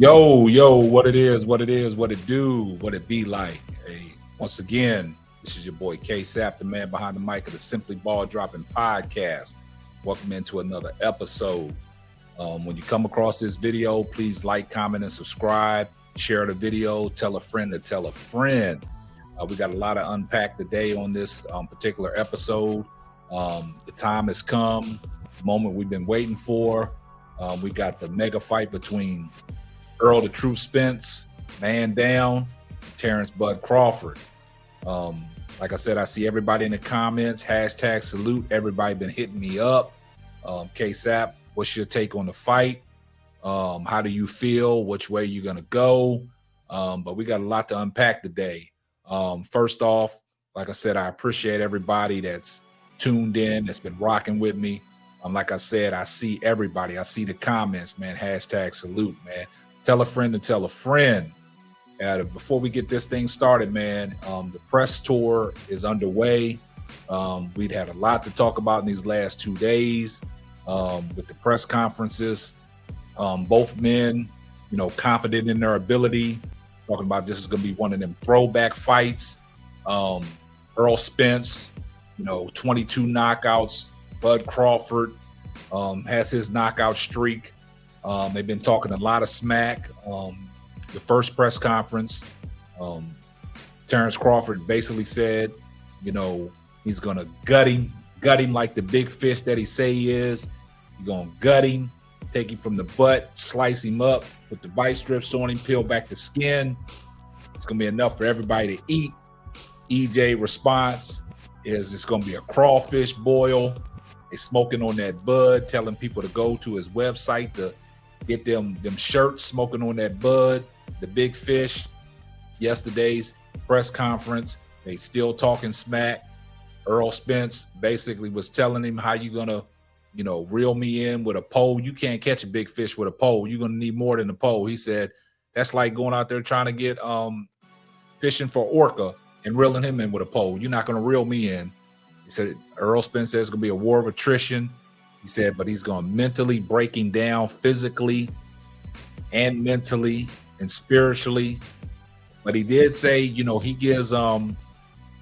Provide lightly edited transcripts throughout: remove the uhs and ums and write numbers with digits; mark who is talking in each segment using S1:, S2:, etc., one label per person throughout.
S1: Yo, what it is, what it do, what it be like. Hey, once again, this is your boy K-Sap, the man behind the mic of the Simply Ball Dropping podcast. Welcome into another episode. When you come across this video, please like, comment, and subscribe. Share the video. Tell a friend to tell a friend. We got a lot to unpack today on this particular episode. The time has come, the moment we've been waiting for. We got the mega fight between Errol the Truth Spence, man down, Terrence Bud Crawford. Like I said, I see everybody in the comments, hashtag salute. Everybody been hitting me up. K-Sap, what's your take on the fight? How do you feel? Which way you gonna go? But we got a lot to unpack today. First off, like I said, I appreciate everybody that's tuned in, that's been rocking with me. Like I said, I see everybody. I see the comments, man. Hashtag salute, man. Tell a friend to tell a friend. Before we get this thing started, man, the press tour is underway. We'd had a lot to talk about in these last 2 days with the press conferences. Both men, confident in their ability, talking about this is going to be one of them throwback fights. Errol Spence, 22 knockouts. Bud Crawford has his knockout streak. They've been talking a lot of smack. The first press conference, Terrence Crawford basically said, he's going to gut him like the big fish that he say he is. He's going to gut him, take him from the butt, slice him up, put the vice strips on him, peel back the skin. It's going to be enough for everybody to eat. EJ response is it's going to be a crawfish boil. They're smoking on that bud, telling people to go to his website to get them shirts, smoking on that bud. The big fish, yesterday's press conference, they still talking smack. Errol Spence basically was telling him how you gonna, reel me in with a pole. You can't catch a big fish with a pole. You're gonna need more than a pole. He said that's like going out there trying to get fishing for orca and reeling him in with a pole. You're not gonna reel me in. He said Errol Spence says it's gonna be a war of attrition. He said, but he's going to mentally breaking down physically and mentally and spiritually. But he did say, he gives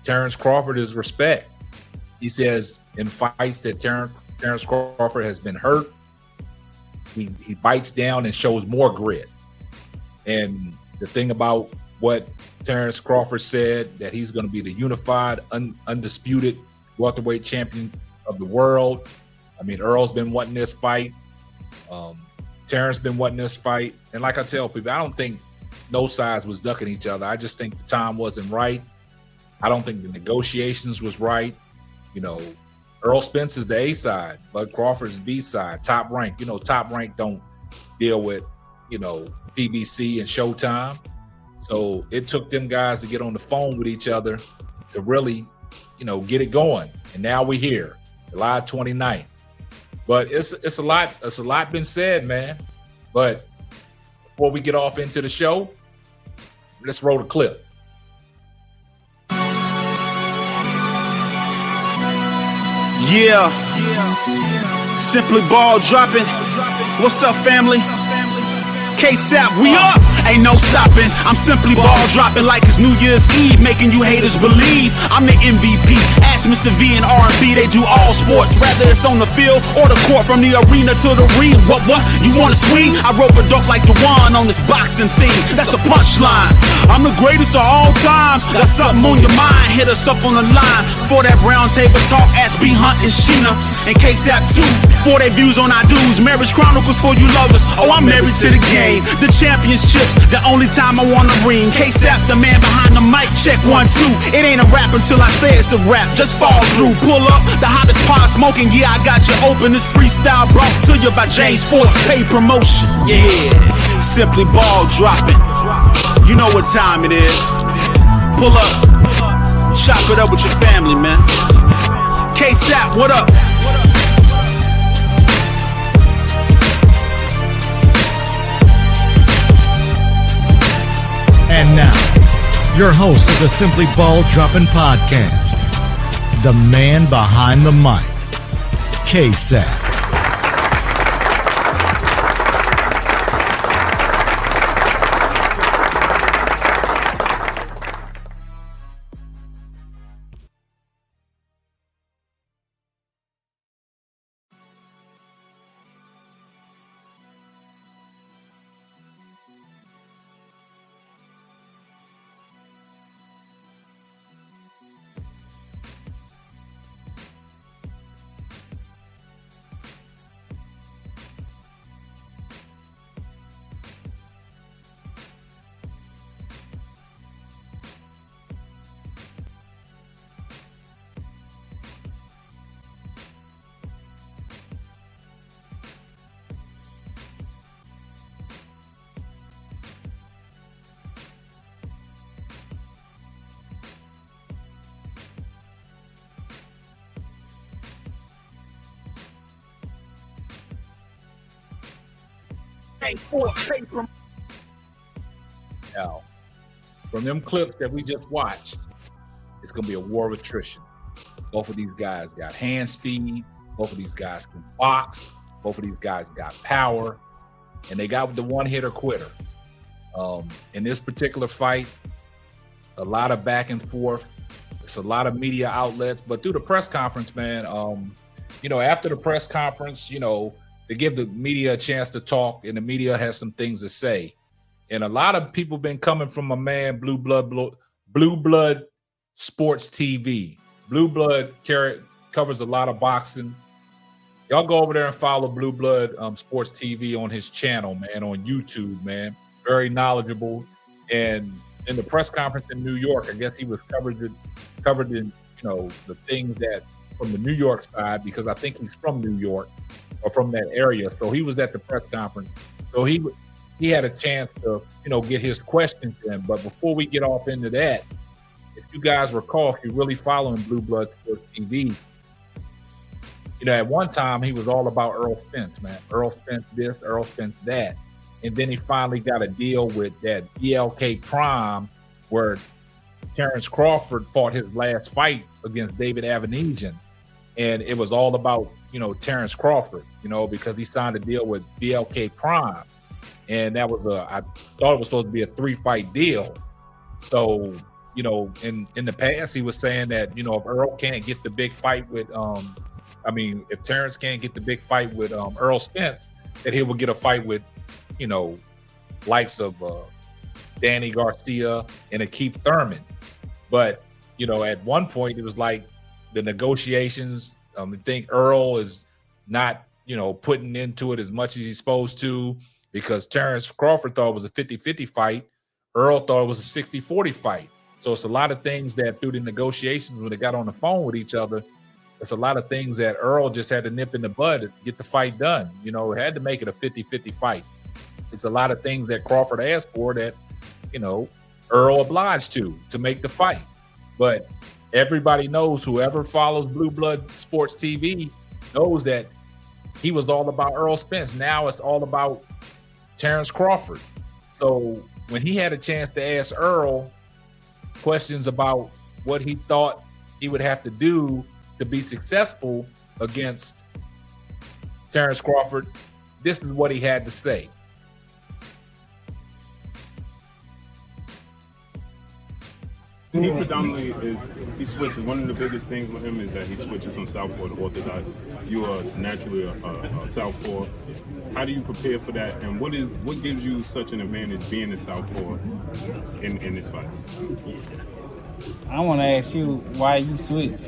S1: Terrence Crawford his respect. He says in fights that Terrence Crawford has been hurt, he bites down and shows more grit. And the thing about what Terrence Crawford said, that he's going to be the unified, undisputed welterweight champion of the world. I mean, Errol's been wanting this fight. Terrence been wanting this fight. And like I tell people, I don't think no sides was ducking each other. I just think the time wasn't right. I don't think the negotiations was right. Errol Spence is the A side, Bud Crawford's the B side, top rank. Top rank don't deal with, BBC and Showtime. So it took them guys to get on the phone with each other to really, get it going. And now we're here, July 29th. But it's a lot been said, man. But before we get off into the show, let's roll the clip.
S2: Yeah. Simply Ball Dropping. What's up, family? K-Sap, we up! Ain't no stopping. I'm simply ball dropping like it's New Year's Eve, making you haters believe I'm the MVP. Ask Mr. V and R&B, they do all sports, whether it's on the field or the court, from the arena to the ring. What? You wanna swing? I rope a dope like the one on this boxing thing. That's a punchline. I'm the greatest of all time. Got something on your mind? Hit us up on the line. For that round table talk, ask B Hunt and Sheena and K-Sap too. For their views on our dudes, Marriage Chronicles for you lovers. Oh, I'm married to the game. The championships, the only time I wanna ring. K-Sap, the man behind the mic, check 1, 2. It ain't a rap until I say it's a rap. Just fall through, pull up, the hottest pot smoking. Yeah, I got you open. This freestyle brought to you by James Ford, paid promotion. Yeah, simply ball dropping. You know what time it is. Pull up, chop it up with your family, man. K-Sap, what up?
S3: And now, your host of the Simply Ball Dropping podcast, the man behind the mic, K-Sap.
S1: Now, from them clips that we just watched, it's going to be a war of attrition. Both of these guys got hand speed. Both of these guys can box. Both of these guys got power. And they got the one-hitter quitter. In this particular fight, a lot of back and forth. It's a lot of media outlets. But through the press conference, man, after the press conference, they give the media a chance to talk, and the media has some things to say. And a lot of people been coming from a man, Blue Blood Sports TV. Blue Blood covers a lot of boxing. Y'all go over there and follow Blue Blood Sports TV on his channel, man, on YouTube, man. Very knowledgeable. And in the press conference in New York, I guess he was covered in the things that from the New York side, because I think he's from New York or from that area. So he was at the press conference. So he had a chance to, get his questions in. But before we get off into that, if you guys recall, if you're really following Blue Blood Sports TV, at one time he was all about Errol Spence, man. Errol Spence this, Errol Spence that. And then he finally got a deal with that BLK Prime where Terrence Crawford fought his last fight against David Avenesian. And it was all about, Terrence Crawford, because he signed a deal with BLK Prime. And that was I thought it was supposed to be a 3-fight deal. So, in the past, he was saying that, if Errol can't get the big fight with, if Terrence can't get the big fight with Errol Spence, that he will get a fight with, likes of Danny Garcia and a Keith Thurman. But, at one point, it was like the negotiations. I think Errol is not, putting into it as much as he's supposed to, because Terrence Crawford thought it was a 50-50 fight. Errol thought it was a 60-40 fight. So it's a lot of things that through the negotiations when they got on the phone with each other, it's a lot of things that Errol just had to nip in the bud to get the fight done. Had to make it a 50-50 fight. It's a lot of things that Crawford asked for that, Errol obliged to make the fight. But everybody knows, whoever follows Blue Blood Sports TV knows that he was all about Errol Spence. Now it's all about Terrence Crawford. So when he had a chance to ask Errol questions about what he thought he would have to do to be successful against Terrence Crawford, this is what he had to say.
S4: He predominantly he switches. One of the biggest things with him is that he switches from southpaw to orthodox. You are naturally a southpaw. How do you prepare for that? And what gives you such an advantage being a southpaw in this fight?
S5: I want to ask you why you switched.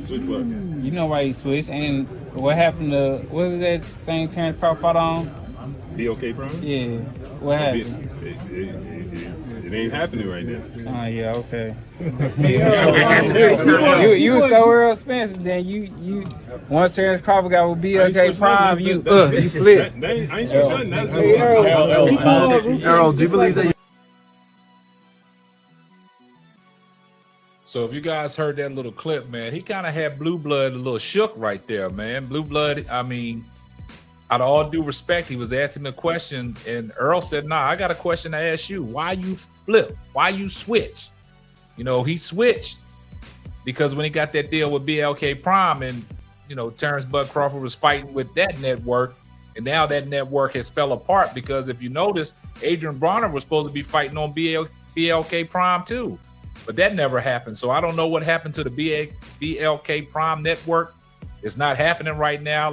S4: Switch what?
S5: You know why you switched, and what happened to what was that thing Terrence Crawford fought on?
S4: BLK Prime?
S5: Yeah. What happened?
S4: It ain't happening right now.
S5: Oh yeah, okay. you was so Errol Spence, then you once Terrence Crawford got with BLK Prime, you split.
S4: I ain't switching nothing.
S6: Errol, do you believe that?
S1: So if you guys heard that little clip, man, he kind of had Blue Blood a little shook right there, man. Blue Blood, out of all due respect, he was asking the question, and Errol said, nah, I got a question to ask you. Why you flip? Why you switch? He switched because when he got that deal with BLK Prime and, Terrence Bud Crawford was fighting with that network, and now that network has fell apart because if you notice, Adrian Bronner was supposed to be fighting on BLK Prime too, but that never happened. So I don't know what happened to the BLK Prime network. It's not happening right now.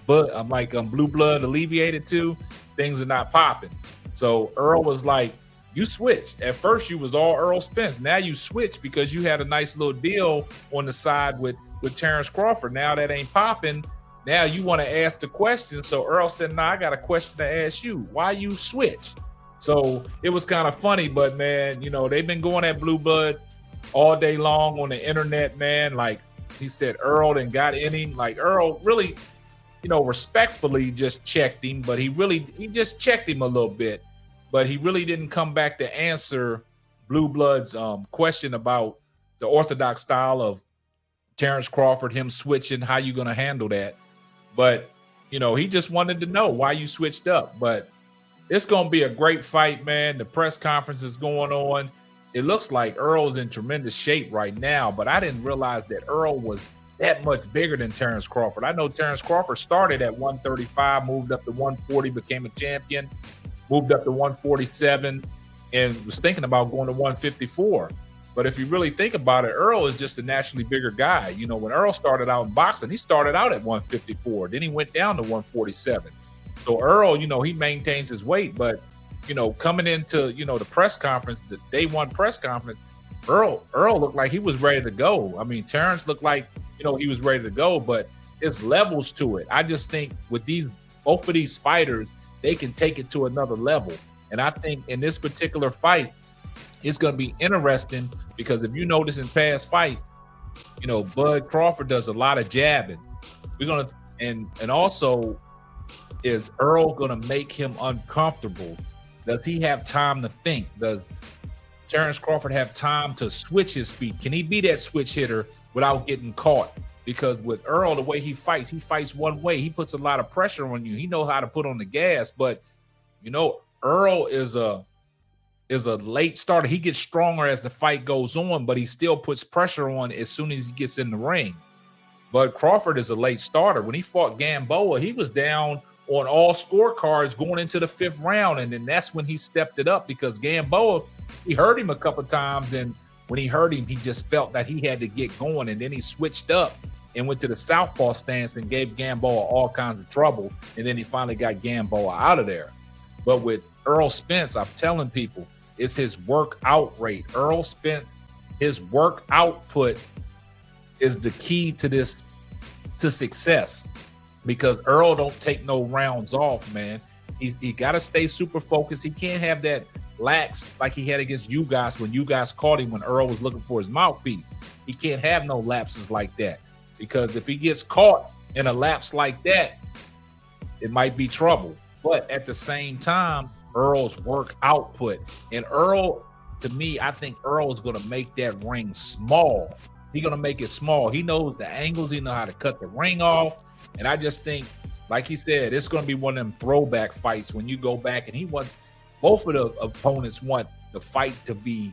S1: But I'm Blue Blood alleviated too. Things are not popping. So Errol was like, you switch. At first you was all Errol Spence. Now you switch because you had a nice little deal on the side with Terrence Crawford. Now that ain't popping. Now you want to ask the question. So Errol said, nah, I got a question to ask you. Why you switch? So it was kind of funny, but man, they've been going at Blue Blood all day long on the internet, man. Like he said, Errol didn't got any. Like Errol really, respectfully just checked him, but he just checked him a little bit, but he really didn't come back to answer Blue Blood's question about the orthodox style of Terrence Crawford, him switching, how you going to handle that. But, he just wanted to know why you switched up. But It's going to be a great fight, man. The press conference is going on. It looks like Errol's in tremendous shape right now, but I didn't realize that Errol was that much bigger than Terrence Crawford. I know Terrence Crawford started at 135, moved up to 140, became a champion, moved up to 147, and was thinking about going to 154. But if you really think about it, Errol is just a naturally bigger guy. You know, when Errol started out in boxing, he started out at 154. Then he went down to 147. So Errol, you know, he maintains his weight. But, you know, coming into, you know, the press conference, the day one press conference, Errol looked like he was ready to go. I mean, Terrence looked like, you know, he was ready to go. But it's levels to it. I just think with both of these fighters, they can take it to another level. And I think in this particular fight, it's going to be interesting because if you notice in past fights, you know, Bud Crawford does a lot of jabbing. We're going to, and also, is Errol going to make him uncomfortable? Does he have time to think? Does Terrence Crawford have time to switch his feet? Can he be that switch hitter without getting caught? Because with Errol, the way he fights one way. He puts a lot of pressure on you. He knows how to put on the gas, but you know, Errol is a late starter. He gets stronger as the fight goes on, but he still puts pressure on as soon as he gets in the ring. But Crawford is a late starter. When he fought Gamboa, he was down on all scorecards going into the 5th round, and then that's when he stepped it up because Gamboa, he hurt him a couple times, and when he hurt him, he just felt that he had to get going, and then he switched up and went to the southpaw stance and gave Gamboa all kinds of trouble, and then he finally got Gamboa out of there. But with Errol Spence, I'm telling people, it's his workout rate. Errol Spence, his work output is the key to success because Errol don't take no rounds off, man. He got to stay super focused. He can't have that lax like he had against you guys when you guys caught him when Errol was looking for his mouthpiece. He can't have no lapses like that because if he gets caught in a lapse like that, it might be trouble. But at the same time, Errol's work output. And Errol, to me, I think Errol is going to make that ring small. He's going to make it small. He knows the angles. He knows how to cut the ring off. And I just think, like he said, it's going to be one of them throwback fights when you go back. And both of the opponents want the fight to be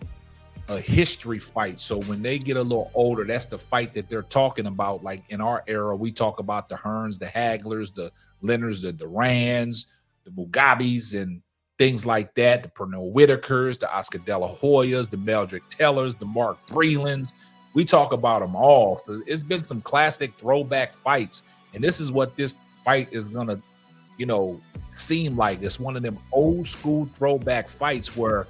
S1: a history fight. So when they get a little older, that's the fight that they're talking about. Like in our era, we talk about the Hearns, the Haglers, the Leonards, the Durans, the Mugabes, and things like that, the Pernell Whitakers, the Oscar De La Hoyas, the Meldrick Tellers, the Mark Brelands. We talk about them all. So it's been some classic throwback fights. And this is what this fight is going to, you know, seem like. It's one of them old school throwback fights where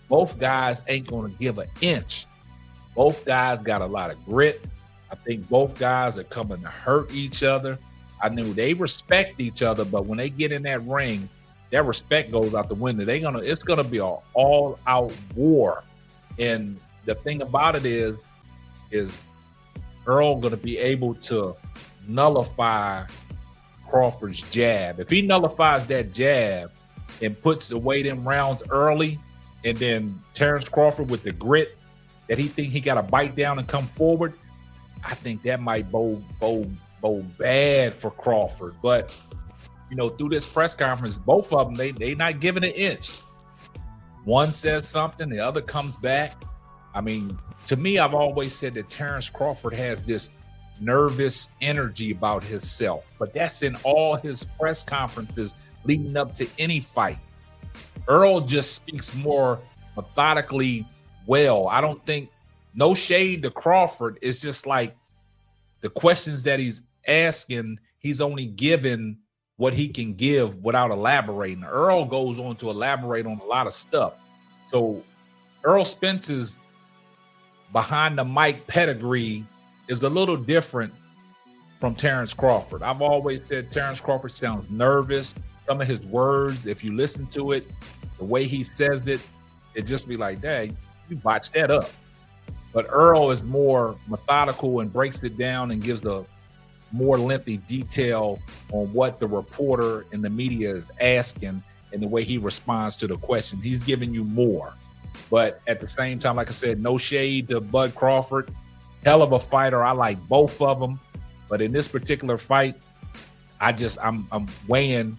S1: both guys ain't going to give an inch. Both guys got a lot of grit. I think both guys are coming to hurt each other. I knew they respect each other, but when they get in that ring, that respect goes out the window. It's gonna be an all-out war. And the thing about it is Errol gonna be able to nullify Crawford's jab. If he nullifies that jab and puts away them rounds early, and then Terrence Crawford with the grit that he think he got to bite down and come forward, I think that might bode bad for Crawford. But you know, through this press conference, both of them, they not giving an inch. One says something, the other comes back. I mean, to me, I've always said that Terrence Crawford has this nervous energy about himself, but that's in all his press conferences leading up to any fight. Errol just speaks more methodically well. I don't think, no shade to Crawford, it's just like the questions that he's asking, he's only given what he can give without elaborating. Errol goes on to elaborate on a lot of stuff. So Errol Spence's behind the mic pedigree is a little different from Terrence Crawford. I've always said Terrence Crawford sounds nervous. Some of his words, if you listen to it, the way he says it, it just be like, dang, you botched that up. But Errol is more methodical and breaks it down and gives the more lengthy detail on what the reporter and the media is asking and the way he responds to the question. He's giving you more. But at the same time, like I said, no shade to Bud Crawford. Hell of a fighter. I like both of them. But in this particular fight, I'm weighing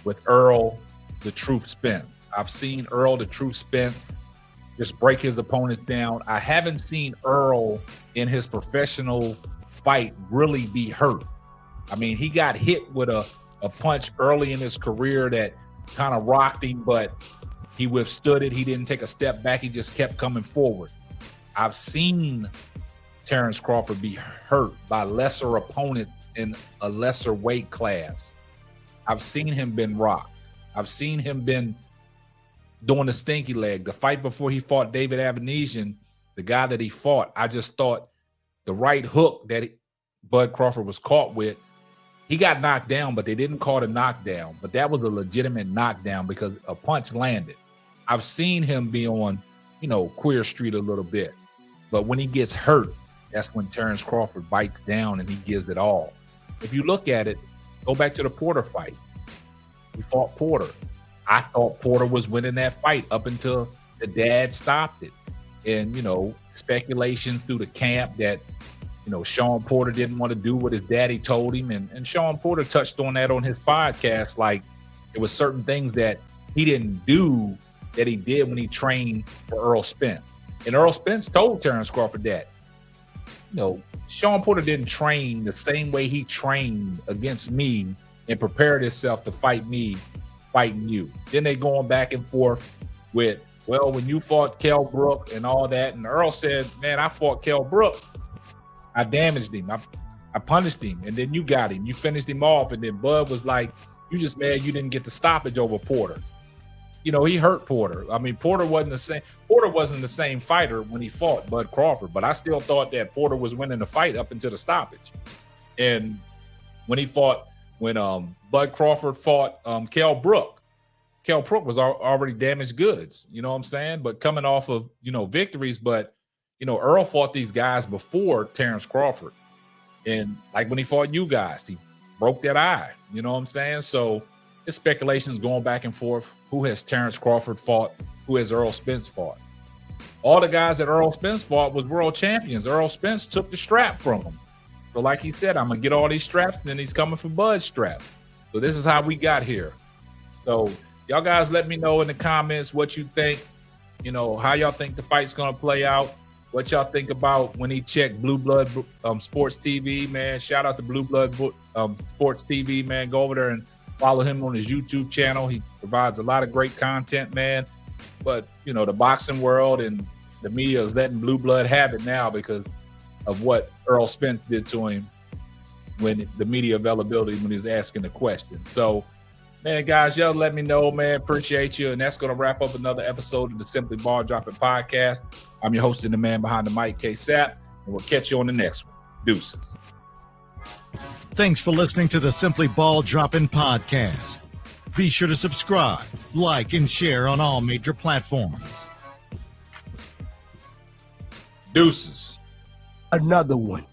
S1: with Errol the Truth Spence. I've seen Errol the Truth Spence just break his opponents down. I haven't seen Errol in his professional fight really be hurt. I mean, he got hit with a punch early in his career that kind of rocked him, but he withstood it. He didn't take a step back. He just kept coming forward. I've seen Terrence Crawford be hurt by lesser opponents in a lesser weight class. I've seen him been rocked. I've seen him been doing the stinky leg. The fight before he fought David Avanesian, the guy that he fought, I just thought the right hook that Bud Crawford was caught with, he got knocked down, but they didn't call it a knockdown. But that was a legitimate knockdown because a punch landed. I've seen him be on, Queer Street a little bit. But when he gets hurt, that's when Terrence Crawford bites down and he gives it all. If you look at it, go back to the Porter fight. He fought Porter. I thought Porter was winning that fight up until the dad stopped it. And, speculation through the camp that, Sean Porter didn't want to do what his daddy told him. And Sean Porter touched on that on his podcast. Like, it was certain things that he didn't do that he did when he trained for Errol Spence. And Errol Spence told Terrence Crawford that, Sean Porter didn't train the same way he trained against me and prepared himself to fight me, fighting you. Then they going back and forth with, well, when you fought Kell Brook and all that. And Errol said, man, I fought Kell Brook. I damaged him. I punished him. And then you got him. You finished him off. And then Bud was like, you just mad you didn't get the stoppage over Porter. He hurt Porter. I mean, Porter wasn't the same fighter when he fought Bud Crawford, but I still thought that Porter was winning the fight up until the stoppage. And when Bud Crawford fought Kell Brook was already damaged goods, you know what I'm saying? But coming off of, victories, but, Errol fought these guys before Terrence Crawford. And like when he fought you guys, he broke that eye, you know what I'm saying? So it's speculations going back and forth. Who has Terrence Crawford fought? Who has Errol Spence fought? All the guys that Errol Spence fought was world champions. Errol Spence took the strap from him. So like he said, I'm going to get all these straps, and then he's coming for Bud's strap. So this is how we got here. So y'all guys let me know in the comments what you think, how y'all think the fight's going to play out. What y'all think about when he checked Blue Blood Sports TV, man. Shout out to Blue Blood Sports TV, man. Go over there and follow him on his YouTube channel. He provides a lot of great content, man. But, the boxing world and the media is letting Blue Blood have it now because of what Errol Spence did to him when the media availability, when he's asking the question. So, man, guys, y'all let me know, man. Appreciate you. And that's going to wrap up another episode of the Simply Ball Dropping Podcast. I'm your host and the man behind the mic, K-Sap, and we'll catch you on the next one. Deuces.
S3: Thanks for listening to the Simply Ball Dropping Podcast. Be sure to subscribe, like, and share on all major platforms.
S1: Deuces.
S6: Another one.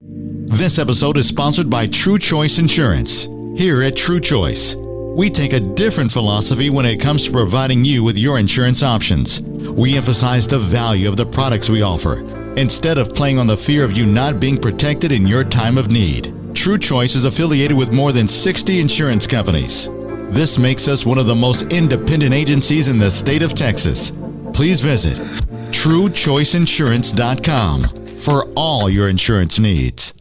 S3: This episode is sponsored by True Choice Insurance. Here at True Choice, we take a different philosophy when it comes to providing you with your insurance options. We emphasize the value of the products we offer, instead of playing on the fear of you not being protected in your time of need. True Choice is affiliated with more than 60 insurance companies. This makes us one of the most independent agencies in the state of Texas. Please visit TrueChoiceInsurance.com for all your insurance needs.